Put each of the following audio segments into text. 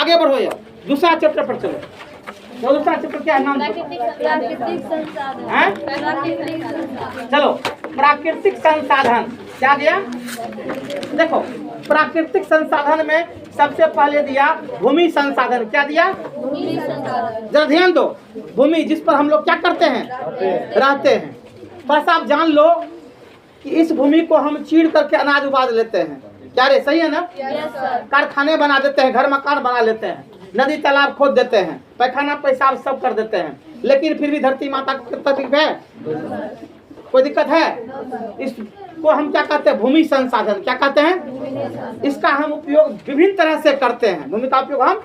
आगे बढ़ो यार, दूसरा चैप्टर पर चलो। तो दूसरा चैप्टर क्या है, नाम प्राकृतिक संसाधन। हैं? प्राकृतिक संसाधन। चलो, प्राकृतिक संसाधन क्या दिया? देखो, प्राकृतिक संसाधन में सबसे पहले दिया भूमि संसाधन। क्या दिया? भूमि संसाधन। जरा ध्यान दो, भूमि जिस पर हम लोग क्या करते हैं, रहते हैं। बस आप जान लो कि इस भूमि को हम चीड़ करके अनाज उगा लेते हैं। क्या रे, सही है ना? Yes sir. कारखाने बना देते हैं, घर मकान बना लेते हैं, नदी तालाब खोद देते हैं, पैखाना पेशाब सब कर देते हैं, लेकिन फिर भी धरती माता को तकलीफ है? कोई दिक्कत है? इसको हम क्या कहते हैं? भूमि संसाधन। क्या कहते हैं? इसका हम उपयोग विभिन्न तरह से करते हैं। भूमि का उपयोग हम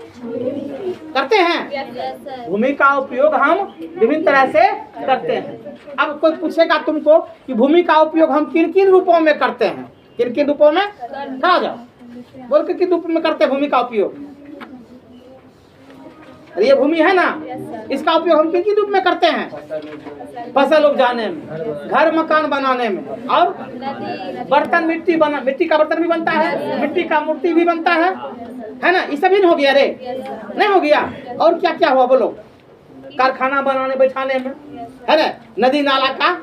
करते हैं, यस सर। भूमि का उपयोग हम विभिन्न तरह से करते हैं। अब कोई पूछेगा तुमको कि भूमि का उपयोग हम किन किन रूपों में करते हैं, किन किन रूपों में? खड़ा जाओ, बोल के किन रूप में करते हैं भूमि का उपयोग? अरे ये भूमि है ना, इसका उपयोग हम किन किन रूप में करते हैं? फसल उपजाने में, घर मकान बनाने में, और बर्तन मिट्टी का बर्तन भी बनता है, मिट्टी का मूर्ति भी बनता है ना? ये सभी हो गया रे, नहीं हो गया? और क्या क्या हुआ बोलो? कारखाना बनाने बैठाने में, है ना? नदी नाला का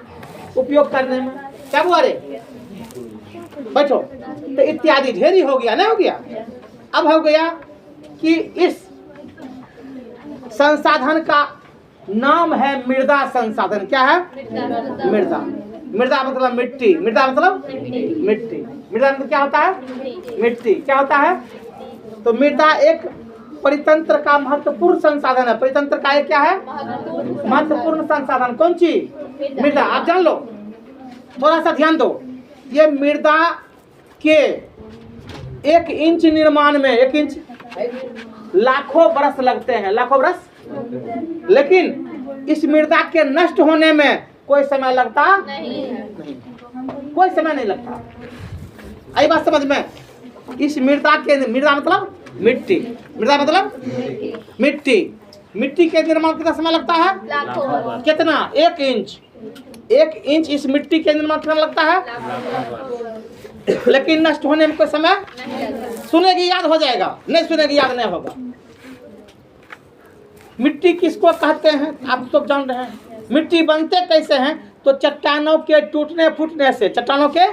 उपयोग करने में, क्या हुआ रे? बैठो। तो इत्यादि ढेरी हो गया, नहीं हो गया? अब हो गया कि इस संसाधन का नाम है मृदा संसाधन। क्या है? मृदा। मृदा मतलब मिट्टी। मृदा मतलब मिट्टी। मृदा मतलब क्या होता है? मिट्टी। क्या होता है? तो मृदा एक परितंत्र का महत्वपूर्ण संसाधन है। परितंत्र का एक क्या है? महत्वपूर्ण संसाधन। कौन सी? मृदा। आप जान लो, थोड़ा सा ध्यान दो। ये मृदा के 1 इंच निर्माण में, 1 इंच लाखों बरस लगते हैं, लाखों बरस। लेकिन इस मृदा के नष्ट होने में कोई समय लगता नहीं, कोई समय नहीं लगता। आई बात समझ में? इस मृदा मतलब मिट्टी। मृदा मतलब मिट्टी। मिट्टी के निर्माण कितना समय लगता है? कितना? 1 इंच। 1 इंच इस मिट्टी के निर्माण कितना लगता है? लेकिन नष्ट होने में कोई समय? सुनेगी याद हो जाएगा, नहीं सुनेगी याद नहीं होगा। मिट्टी किसको कहते हैं आप सब जान रहे हैं। मिट्टी बनते कैसे हैं? तो चट्टानों के टूटने फूटने से, चट्टानों के,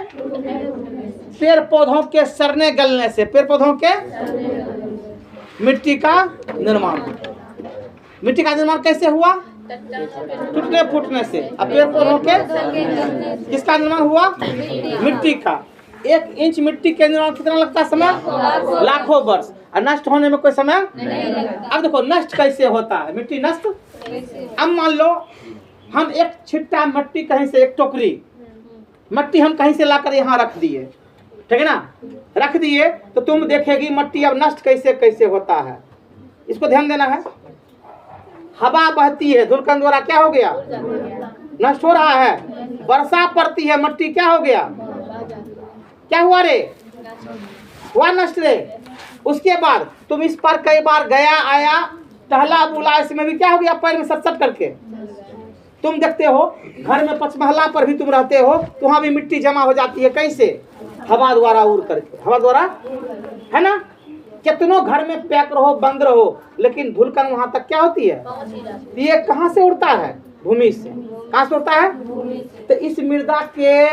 पेड़ पौधों के सड़ने गलने से, पेड़ पौधों के मिट्टी का निर्माण। मिट्टी का निर्माण कैसे हुआ? टूटने फूटने से। अब पेड़ पौधों के किसका निर्माण हुआ? मिट्टी का। 1 इंच मिट्टी के निर्माण कितना लगता है समय? लाखों वर्ष। और नष्ट होने में कोई समय नहीं लगता। अब देखो नष्ट कैसे होता है मिट्टी नष्ट। अब मान लो हम एक छिट्टा मट्टी कहीं से, एक टोकरी मट्टी हम कहीं से लाकर यहाँ रख दिए, ठीक है ना? रख दिए तो तुम देखेगी मट्टी अब नष्ट कैसे कैसे होता है। इसको ध्यान देना है। हवा बहती है, धूलकण द्वारा क्या हो गया? नष्ट हो रहा है। वर्षा पड़ती है, मट्टी क्या हो गया? क्या हुआ रे? हुआ नष्ट रे। उसके बाद तुम इस पर कई बार गया आया, टहला बुला, इसमें भी क्या हो गया? पैर में सट करके तुम देखते हो। घर में 5 महला पर भी तुम रहते हो तो वहाँ भी मिट्टी जमा हो जाती है। कैसे? हवा द्वारा उड़ करके, हवा द्वारा, है ना? कितनों घर में पैक रहो, बंद रहो, लेकिन धूलकण वहाँ तक क्या होती है? ये कहाँ से उड़ता है? भूमि से। कहाँ से उड़ता है? तो इस मृदा के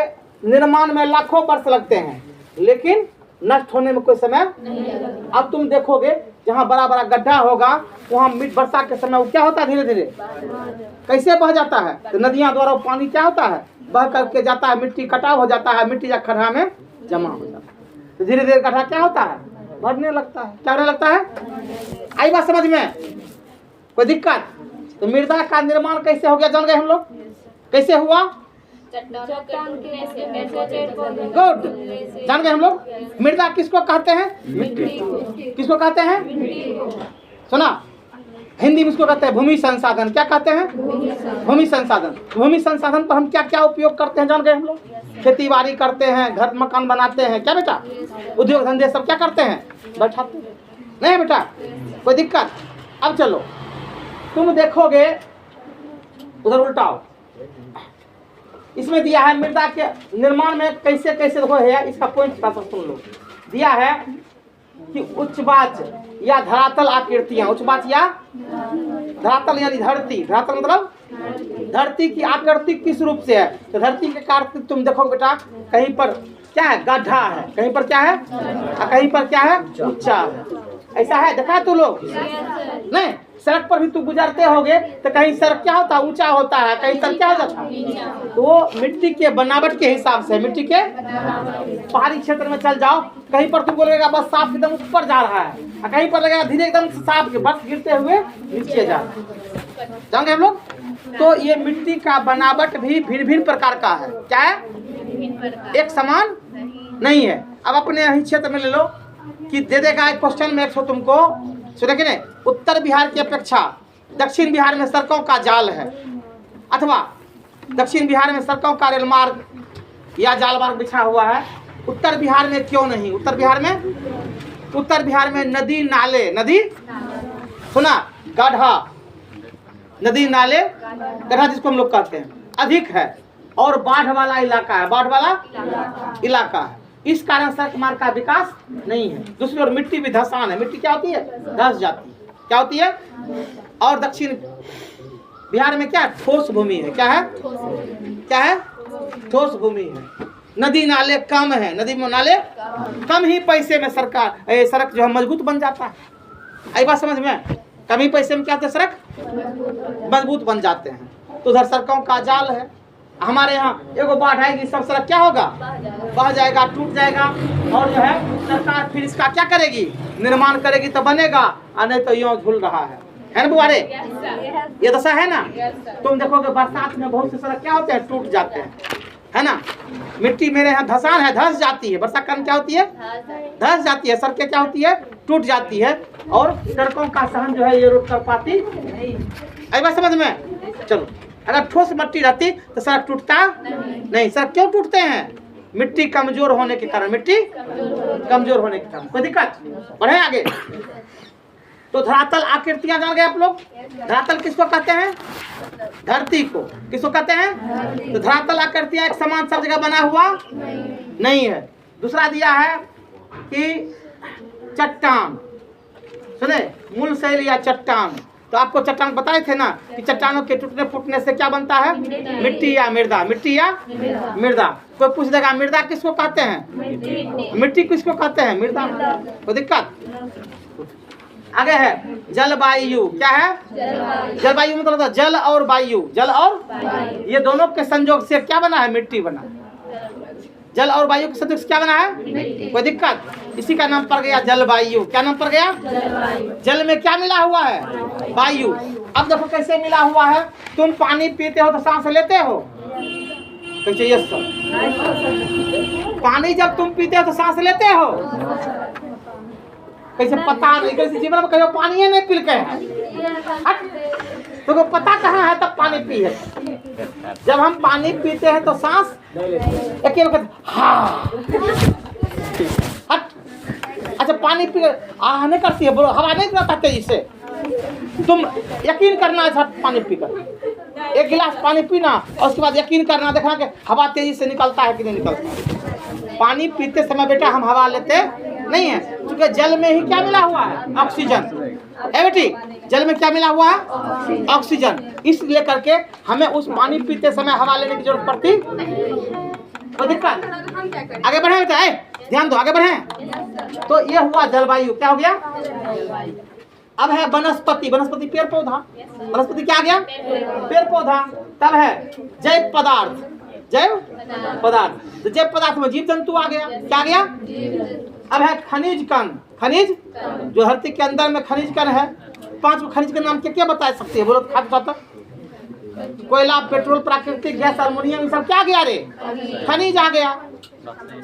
निर्माण में लाखों वर्ष लगते हैं, लेकिन नष्ट होने में कोई समय नहीं। अब तुम देखोगे जहाँ बड़ा बड़ा गड्ढा होगा वहाँ वर्षा के समय वो क्या होता है? धीरे धीरे कैसे बह जाता है? तो नदियाँ द्वारा पानी क्या होता है? बह करके जाता है, मिट्टी कटाव हो जाता है, मिट्टी या खड्डा में जमा हो जाता है। तो धीरे धीरे गड्ढा क्या होता है? भरने लगता है। क्या होने लगता है? आई बात समझ में? कोई दिक्कत? तो मृदा का निर्माण कैसे हो गया जान गए हम लोग? कैसे हुआ? गुड, जान गए हम लोग। मृदा किसको कहते हैं? मिट्टी। किसको कहते हैं? सुना? हिंदी में इसको कहते हैं भूमि संसाधन। क्या कहते हैं? भूमि संसाधन। भूमि संसाधन पर हम क्या क्या उपयोग करते हैं जान गए हम लोग? खेती बाड़ी करते हैं, घर मकान बनाते हैं। क्या बेटा? उद्योग धंधे सब क्या करते हैं? बैठाते हैं। नहीं बेटा? कोई दिक्कत? अब चलो तुम देखोगे उधर उल्टाओ। इसमें दिया है मृदा के निर्माण में कैसे कैसे देखो है। इसका पॉइंट सुन लो। दिया है कि उच्चवाच या धरातल आकृतियां, उच्चवाच या धरातल यानी धरती, धरातल मतलब धरती की आकृति किस रूप से है? तो धरती के कार्य तुम देखो बेटा, कहीं पर क्या है? गड्ढा है, कहीं पर क्या है? और कहीं पर क्या है? ऊंचा है। ऐसा है, देखा है तू लोग? नहीं, सड़क पर भी तू गुजरते होगे तो कहीं सड़क क्या होता है? ऊंचा होता है, कहीं सड़क क्या हो जाता है? तो वो मिट्टी के बनावट के हिसाब से, मिट्टी के पहाड़ी क्षेत्र में चल जाओ, कहीं पर तू बोलेगा बस साफ एकदम ऊपर जा रहा है, और कहीं पर लगेगा धीरे एकदम साफ के बस गिरते हुए नीचे जा रहा है। जानते हम लोग? तो ये मिट्टी का बनावट भी भिन्न भिन्न प्रकार का है। क्या है? एक समान नहीं है। अब अपने यही क्षेत्र में ले लो कि दे देगा एक क्वेश्चन में तुमको, सुने कि नहीं, उत्तर बिहार की अपेक्षा दक्षिण बिहार में सड़कों का जाल है, अथवा दक्षिण बिहार में सड़कों का रेल मार्ग या जाल मार्ग बिछा हुआ है, उत्तर बिहार में क्यों नहीं? उत्तर बिहार में नदी नाले, नदी सुना, गड्ढा, नदी नाले गड्ढा जिसको हम लोग कहते हैं, अधिक है, और बाढ़ वाला इलाका है, बाढ़ वाला इलाका है। इस कारण सड़क मार्ग का विकास नहीं है। दूसरी ओर मिट्टी भी धंसान है, मिट्टी क्या होती है? धंस जाती है। क्या होती है? और दक्षिण बिहार में क्या है? ठोस भूमि है। क्या है? क्या है? ठोस भूमि है। नदी नाले कम है, नदी नाले कम ही पैसे में सरकार सड़क जो है मजबूत बन जाता है। आई बात समझ में? कम ही पैसे में क्या होता है? सड़क मजबूत बन जाते हैं। तो उधर सड़कों का जाल है। हमारे यहाँ एगो बाढ़ आएगी, सब सड़क क्या होगा? बह जाएगा, टूट जाएगा, और जो है सरकार फिर इसका क्या करेगी? निर्माण करेगी तो बनेगा, और नहीं तो यूं झूल रहा है ना बुआरे? ये दशा है ना? तुम देखोगे बरसात में बहुत से सड़क क्या होते हैं? टूट जाते हैं, है ना? मिट्टी मेरे यहाँ धंसान है, धंस जाती है, वर्षा कारण क्या होती है? धंस जाती है, सड़कें क्या होती है? टूट जाती है, और सड़कों का सहन जो है ये रोड कर पाती नहीं। आई बात समझ में? चलो, अगर ठोस मिट्टी रहती तो सड़क टूटता नहीं। सड़क क्यों टूटते हैं? मिट्टी कमजोर होने के कारण, मिट्टी कमजोर होने के कारण। कोई दिक्कत? बढ़े आगे। तो धरातल आकृतियां जान गए आप लोग? धरातल किसको कहते हैं? धरती को। किसको कहते हैं? तो धरातल आकृतियां एक समान सब जगह बना हुआ नहीं है। दूसरा दिया है कि चट्टान, सुने, मूल शैल या चट्टान। तो आपको चट्टान बताए थे ना कि चट्टानों के टूटने फूटने से क्या बनता है? मिट्टी या मृदा, मिट्टी या मृदा। कोई पूछ देगा मृदा किसको कहते हैं? मिट्टी किसको कहते हैं? मृदा। कोई दिक्कत? आगे है जलवायु। क्या है? जलवायु मतलब जल और वायु, जल और ये दोनों के संयोग से क्या बना है? मिट्टी बना। जल और वायु के संयोग से क्या बना है? कोई दिक्कत? इसी का नाम पड़ गया जलवायु। क्या नाम पड़ गया? जल में क्या मिला हुआ है? वायु। अब देखो कैसे मिला हुआ है। तुम पानी पीते हो तो सांस लेते हो? कैसे? Yes sir. पानी जब तुम पीते हो तो सांस लेते हो? कैसे? पता नहीं, कैसे जीवन में कहीं पानी नहीं पी के तो पता कहाँ है तब पानी पी है। जब हम पानी पीते हैं तो सांस एक वक्त हाँ हट। अच्छा, पानी पी नहीं करती है, बोलो हवा नहीं करता तेजी से। तुम यकीन करना है पानी पीकर, एक गिलास पानी पीना और उसके बाद यकीन करना, देखना कि हवा तेजी से निकलता है कि नहीं निकलता। पानी पीते समय बेटा हम हवा लेते नहीं है, क्योंकि जल में ही क्या मिला हुआ है? ऑक्सीजन। है बेटी, जल में क्या मिला हुआ है? ऑक्सीजन। इसलिए करके हमें उस पानी पीते समय हवा लेने की जरूरत पड़ती। तो दिक्कत? आगे बढ़े बेटा, ध्यान दो, आगे बढ़े। तो ये हुआ जलवायु। क्या हो गया? अब है वनस्पति। वनस्पति पेड़ पौधा। वनस्पति क्या आ गया? पेड़ पौधा। तब है जैव पदार्थ। जैव पदार्थ। तो जैव पदार्थ में जीव जंतु आ गया। क्या आ गया? अब है खनिज कण। खनिज जो धरती के अंदर में खनिज कण है। 5 खनिज के नाम क्या बता सकते हैं? बोलो खाद, कोयला, पेट्रोल, प्राकृतिक गैस, अल्मुनियम, ये सब क्या गया रे? खनिज आ गया।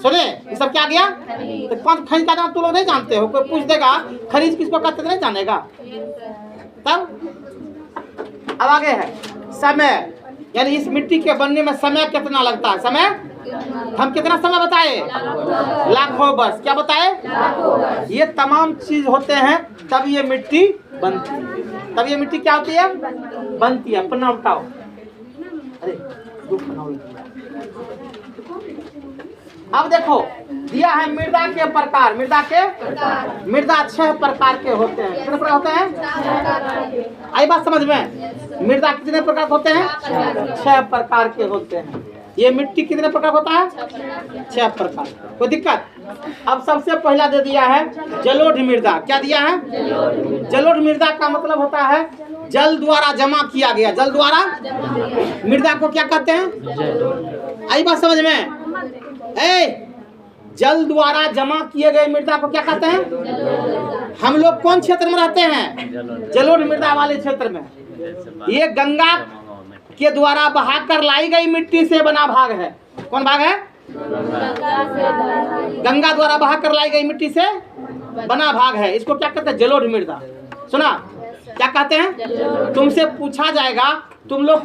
सुने, ये सब क्या गया? तो 5 खनिज का नाम तुम लोग नहीं जानते हो? कोई पूछ देगा खनिज किसको कहते नहीं जानेगा। तब अब आगे है समय, यानी इस मिट्टी के बनने में समय कितना लगता है? समय हम कितना समय बताए? लाखों वर्ष। क्या बताए? ये तमाम चीज होते हैं तब ये मिट्टी बनती है। तब ये मिट्टी क्या होती है? बनती है। पन्ना उठाओ। अरे अब देखो दिया है मृदा के प्रकार, मृदा 6 प्रकार के होते हैं। कितने प्रकार होते हैं? आई बात समझ में? मृदा कितने प्रकार के होते हैं? 6 प्रकार के होते हैं। ये मिट्टी कितने प्रकार होता है? 6 प्रकार। कोई दिक्कत? अब सबसे पहला दे दिया है जलोढ़ मृदा। क्या दिया है? जलोढ़ मृदा का मतलब होता है जल द्वारा जमा किया गया, जल द्वारा मृदा को क्या कहते हैं? आई बात समझ में? जल द्वारा जमा किए गए मृदा को क्या कहते हैं? हम लोग कौन क्षेत्र में रहते हैं? जलोढ़ मृदा वाले क्षेत्र में। ये गंगा के द्वारा बहाकर लाई गई मिट्टी से बना भाग है। कौन भाग है? गंगा द्वारा बहाकर लाई गई मिट्टी से बना भाग है। इसको क्या कहते हैं? जलोढ़ मृदा। सुना? क्या कहते हैं? तुमसे पूछा जाएगा, तुम लोग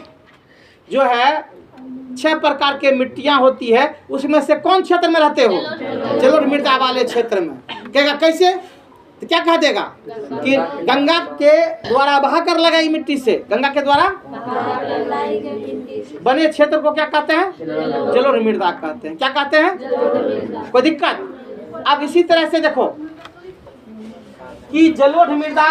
जो है 6 प्रकार के मिट्टियां होती है, उसमें से कौन क्षेत्र में रहते हो? जलोढ़ मृदा वाले क्षेत्र में। कहेगा कैसे? तो क्या कह देगा कि गंगा के द्वारा बहाकर लगाई मिट्टी से, गंगा के द्वारा बने क्षेत्र को क्या कहते हैं? जलोढ़ मृदा कहते हैं। क्या कहते हैं? कोई दिक्कत? अब इसी तरह से देखो कि जलोढ़ मृदा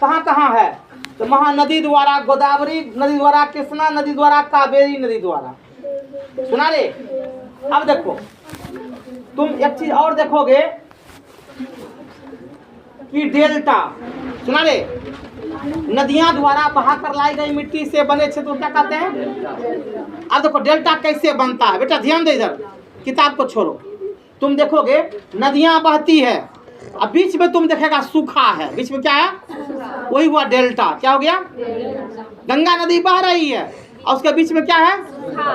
कहाँ कहाँ है? तो महानदी द्वारा, गोदावरी नदी द्वारा, कृष्णा नदी द्वारा, कावेरी नदी द्वारा। सुना रे? अब देखो तुम एक चीज और देखोगे कि डेल्टा, सुना रे, नदियां द्वारा बहाकर लाई गई मिट्टी से बने क्षेत्र को क्या कहते हैं? अब देखो डेल्टा कैसे बनता है। बेटा ध्यान दे, इधर किताब को छोड़ो। तुम देखोगे नदियां बहती है, अब बीच में तुम देखेगा सूखा है, बीच में क्या है? वही हुआ डेल्टा। क्या हो गया? गंगा नदी बह रही है और उसके बीच में क्या है?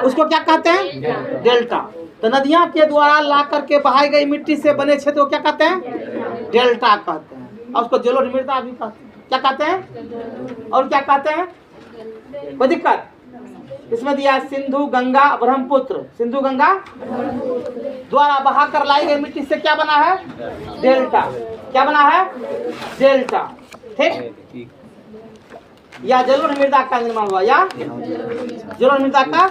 उसको क्या कहते हैं? डेल्टा। तो नदियां के द्वारा ला करके बहाई गई मिट्टी से बने क्षेत्र को क्या कहते हैं? डेल्टा कहते हैं। और उसको जलोढ़ मृदा भी कहते हैं। क्या कहते हैं? और क्या कहते हैं? कोई दिक्कत? इसमें दिया सिंधु गंगा ब्रह्मपुत्र। सिंधु गंगा द्वारा बहाकर लाई गई मिट्टी से क्या बना है? डेल्टा। क्या बना है? डेल्टा। ठीक? या जलोढ़ मृदा का निर्माण हुआ, या जलोढ़ मृदा का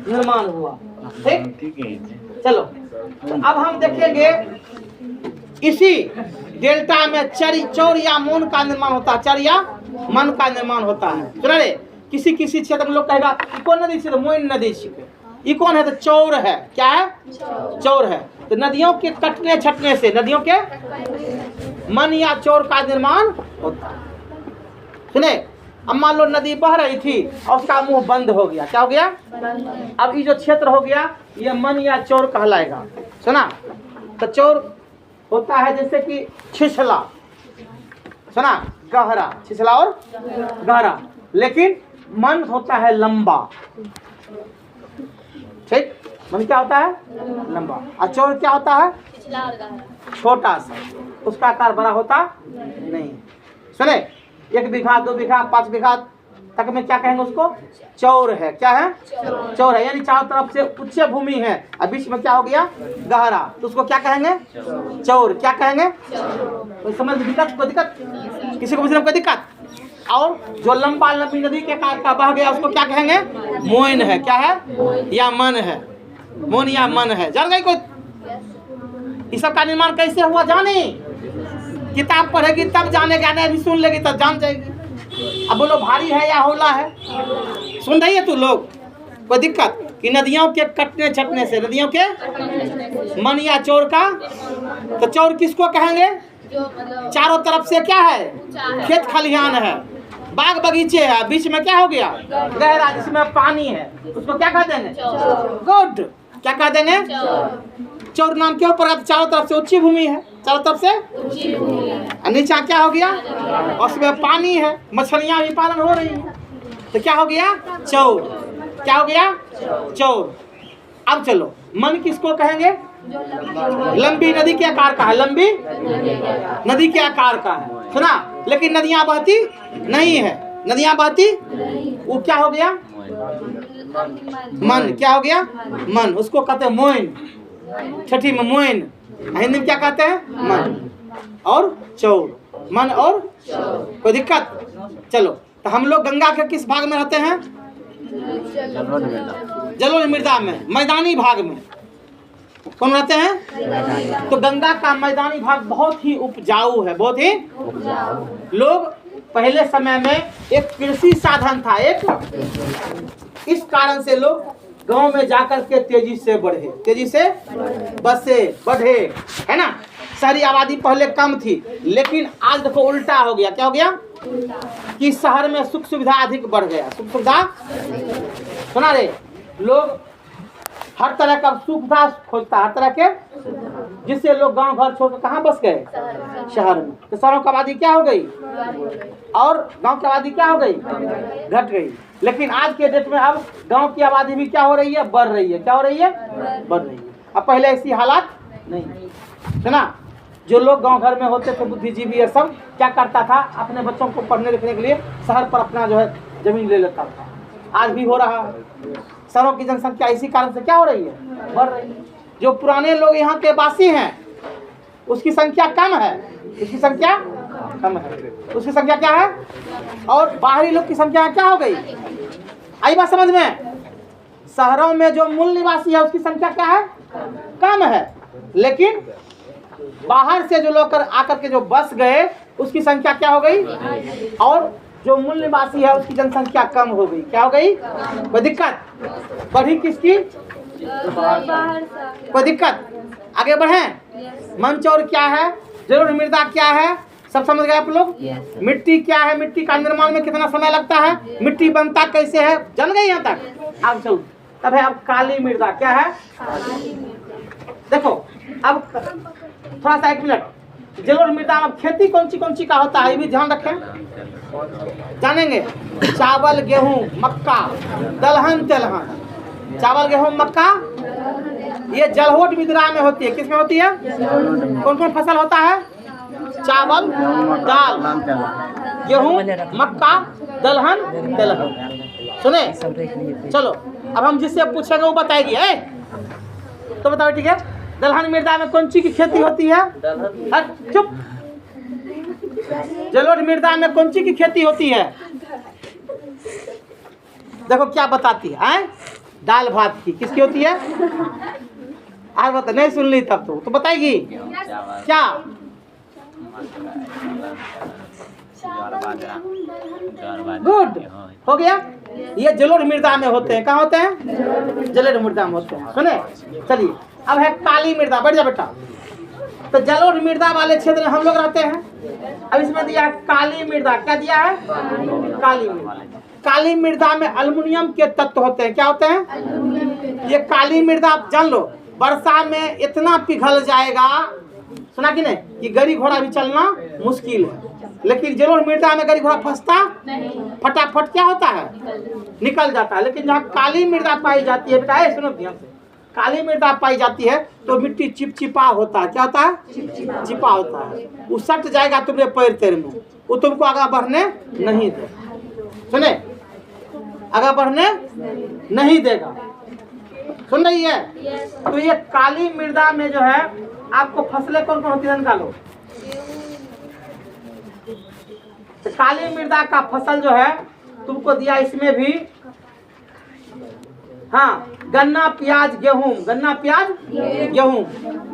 निर्माण हुआ। ठीक? चलो तो अब हम देखेंगे इसी डेल्टा में चौर या मौन का निर्माण होता है। चर या मन का निर्माण होता है। सुना रे? किसी किसी क्षेत्र में लोग कहेगा कौन नदी से? मोइन नदी से। ये कौन है? तो चौर है। क्या है? चौर है। तो नदियों के कटने छटने से, नदियों के मन या चौर का निर्माण होता है। सुने? अब मान लो नदी बह रही थी और उसका मुंह बंद हो गया। क्या हो गया? अब ये जो क्षेत्र हो गया ये मन या चौर कहलाएगा। सुना? तो चौर होता है जैसे कि छिछला, सुना? गहरा, छिछला और गहरा। लेकिन मन होता है लंबा। ठीक? मन क्या होता है? लंबा। और चौर क्या होता है? छोटा सा, उसका आकार बड़ा होता नहीं। सुने? 1 बीघा 2 बीघा 5 बीघा तक में क्या कहेंगे उसको? चौर है। क्या है? चौर है। यानी चारों तरफ से उच्च भूमि है और बीच में क्या हो गया? गहरा। तो उसको क्या कहेंगे? चौर। क्या कहेंगे? तो समझ दिक्कत? कोई दिक्कत? किसी को पूछने में कोई दिक्कत? और जो लंबा लंबी नदी के कार का बह गया उसको क्या कहेंगे? मोइन है। क्या है? या मन है। मोन या मन है। जान गई कोई? इस सब का निर्माण कैसे हुआ जाने? किताब पढ़ेगी तब जानेगा, नहीं भी सुन लेगी तब जान जाएगी। अब बोलो भारी है या हौला है? सुन रही है तू लोग? कोई दिक्कत? कि नदियों के कटने छटने से, नदियों के मन या चौर का। तो चौर किसको कहेंगे? चारों तरफ से क्या है? खेत खलिहान है, बाग बगीचे है, बीच में क्या हो गया? गहरा, जिसमें पानी है। उसको क्या कह देंगे? गुड। क्या कह देंगे? चौर नाम क्यों पड़ा? चारों तरफ से ऊंची भूमि है, चारों तरफ से नीचा क्या हो गया? और उसमें पानी है, मछलियां भी पालन हो रही है। तो क्या हो गया? चौर। क्या हो गया? चौर। अब चलो, मन किसको कहेंगे? लंबी नदी के आकार का है। लंबी नदी के आकार का है। सुना? लेकिन नदियां बहती नहीं है। नदियां बहती, वो क्या हो गया? मन। क्या हो गया? मन। उसको कहते हैं मोइन। छठी में मोइन, हिंदी में क्या कहते हैं? मन और चौर। मन और कोई दिक्कत? चलो, तो हम लोग गंगा के किस भाग में रहते हैं? जलोढ़ मृदा में, मैदानी भाग में। कौन रहते हैं? तो गंगा का मैदानी भाग बहुत ही उपजाऊ है, बहुत ही लोग पहले समय में एक कृषि साधन था, एक इस कारण से लोग गांव में जाकर के तेजी से बसे बढ़े, है ना। शहरी आबादी पहले कम थी, लेकिन आज देखो उल्टा हो गया। क्या हो गया? कि शहर में सुख सुविधा अधिक बढ़ गया। सुख सुविधा सुना रे, लोग हर तरह का सुविधा खोजता, हर तरह के, जिससे लोग गांव घर छोड़कर कहाँ बस गए? शहर में। तो शहरों की आबादी क्या हो गई और गांव की आबादी क्या हो गई? घट गई। लेकिन आज के डेट में अब गांव की आबादी भी क्या हो रही है? बढ़ रही है। क्या हो रही है? बढ़ रही है। अब पहले ऐसी हालात नहीं है ना। जो लोग गांव घर में होते थे बुद्धिजीवी, ये सब क्या करता था? अपने बच्चों को पढ़ने लिखने के लिए शहर पर अपना जो है जमीन ले लेता था। आज भी हो रहा है। शहरों की जनसंख्या इसी कारण से क्या हो रही है? बढ़ रही है। जो पुराने लोग यहाँ के वासी हैं उसकी संख्या कम है, उसकी संख्या कम है। उसकी संख्या क्या है? और बाहरी लोग की संख्या क्या हो गई? आई बात समझ में? शहरों में जो मूल निवासी है उसकी संख्या क्या है? कम है। लेकिन बाहर से जो लोग आकर के जो बस गए उसकी संख्या क्या हो गई? और जो मूल निवासी है उसकी जनसंख्या कम हो गई। क्या हो गई? कोई दिक्कत? बढ़ी किसकी? कोई दिक्कत? आगे बढ़े। मंचौर क्या है? जलोढ़ मृदा क्या है? सब समझ गए आप लोग? मिट्टी क्या है? मिट्टी का निर्माण में कितना समय लगता है? मिट्टी बनता कैसे है? जान गए यहाँ तक? आगे चलो। तब है अब काली मृदा। क्या है? देखो अब थोड़ा सा 1 मिनट। जलोढ़ मृदा में खेती कौन सी का होता है ये भी ध्यान रखें, जानेंगे। चावल, गेहूं, मक्का, दलहन, तेलहन। चावल, गेहूं, मक्का ये जलोढ़ मृदा में होती है। किस में होती है? कौन कौन फसल होता है? चावल, दाल, गेहूं, मक्का, दलहन, तेलहन। सुने? चलो अब हम जिससे पूछेंगे वो बताएगी। तो बताओ, ठीक है। दलहन मृदा में कौन सी की खेती होती है? चुप। जलोढ़ मृदा में कौन सी की खेती होती है? देखो क्या बताती है? दाल भात की। किसकी होती है? आज बता, नहीं सुन ली तब तो बताएगी क्या? गुड, हो गया। ये जलोढ़ मृदा में होते हैं। कहाँ होते हैं? जलोढ़ मृदा में होते हैं। सुने? चलिए अब है काली मृदा। बैठ जा बेटा। तो जलोढ़ मृदा वाले क्षेत्र में हम लोग रहते हैं। अब इसमें दिया है काली मृदा। क्या दिया है? काली मृदा। काली मृदा में अल्युमिनियम के तत्व होते हैं। क्या होते हैं? ये काली मृदा आप जान लो, वर्षा में इतना पिघल जाएगा, सुना कि नहीं, कि गाड़ी घोड़ा भी चलना मुश्किल है। लेकिन जलोढ़ मृदा में गाड़ी घोड़ा फंसता फटाफट क्या होता है? निकल जाता है। लेकिन जहाँ काली मृदा पाई जाती है बेटा, सुनो ध्यान से, काली मृदा पाई जाती है तो मिट्टी चिपचिपा होता है। क्या होता है? चिपचिपा होता है। वो सट जाएगा तुम्हारे पैर तेर में, वो तुमको आगे बढ़ने नहीं देगा। सुने? आगे बढ़ने नहीं देगा। सुन रही है? तो ये काली मृदा में जो है आपको फसलें कौन कौन होती है निकालो। तो काली मृदा का फसल जो है तुमको दिया, इसमें भी हाँ, गन्ना, प्याज, गेहूं। गन्ना, प्याज, गेहूं।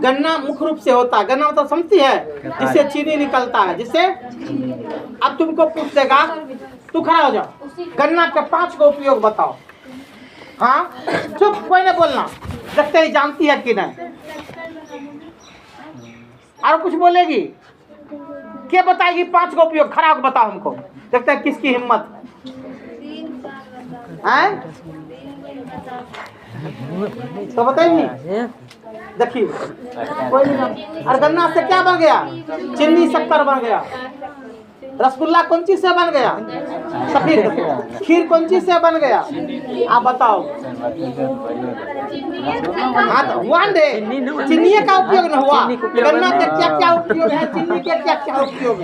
गन्ना मुख्य रूप से होता है, गन्ना मतलब समझती है, जिससे चीनी निकलता है, जिससे। अब तुमको पूछ देगा, तू खड़ा हो जाओ, गन्ना के 5 को उपयोग बताओ। हाँ चुप, कोई नहीं बोलना, देखते ही जानती है कि नहीं। और कुछ बोलेगी? क्या बताएगी? 5 को उपयोग खड़ा होकर बताओ हमको, देखते हैं किसकी हिम्मत है। तो बताइए, देखिए कोई नहीं। और गन्ना से क्या बन गया? चीनी, शक्कर बन गया। रसगुल्ला कौन चीज से बन गया? सफेद। खीर कौन चीज से बन गया? आप बताओ। हाँ तो वन डे चीनी का उपयोग न हुआ, गन्ना के क्या क्या उपयोग है, चीनी के क्या क्या उपयोग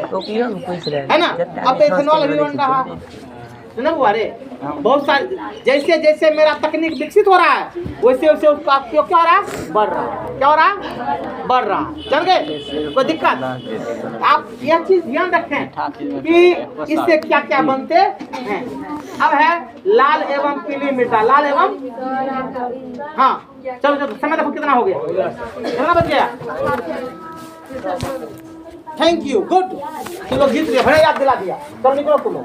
है ना। अब तो इथेनॉल भी बन रहा है ना। हुआ रे बहुत सारे, जैसे जैसे मेरा तकनीक विकसित हो रहा है वैसे वैसे उसका उपयोग क्या हो रहा है? बढ़ रहा है। क्या हो रहा है? बढ़ रहा है। जान गए? कोई दिक्कत? आप यह चीज ध्यान रखें कि इससे क्या क्या बनते हैं। अब है लाल एवं पीली मृदा, लाल एवं, हाँ चलो चलो, समय देखो कितना हो गया, कितना बच गया? थैंक यू, गुड, तुम लोग जीत गए, बड़े याद दिला दिया। चलो निकलो तुम लोग।